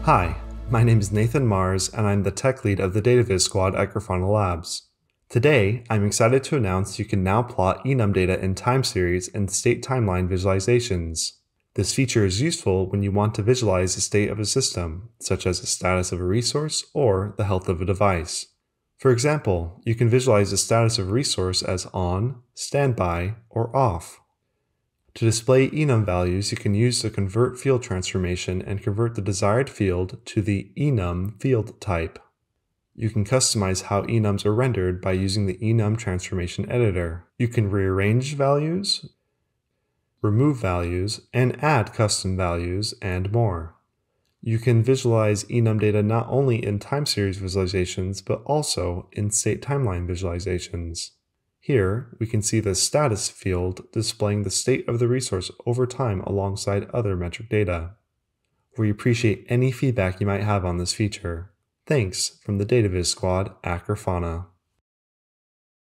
Hi, my name is Nathan Mars, and I'm the tech lead of the DataViz squad at Grafana Labs. Today, I'm excited to announce you can now plot enum data in time series and state timeline visualizations. This feature is useful when you want to visualize the state of a system, such as the status of a resource or the health of a device. For example, you can visualize the status of a resource as on, standby, or off. To display enum values, you can use the convert field transformation and convert the desired field to the enum field type. You can customize how enums are rendered by using the enum transformation editor. You can rearrange values, remove values, and add custom values, and more. You can visualize enum data not only in time series visualizations, but also in state timeline visualizations. Here, we can see the status field displaying the state of the resource over time alongside other metric data. We appreciate any feedback you might have on this feature. Thanks from the DataViz squad at Grafana.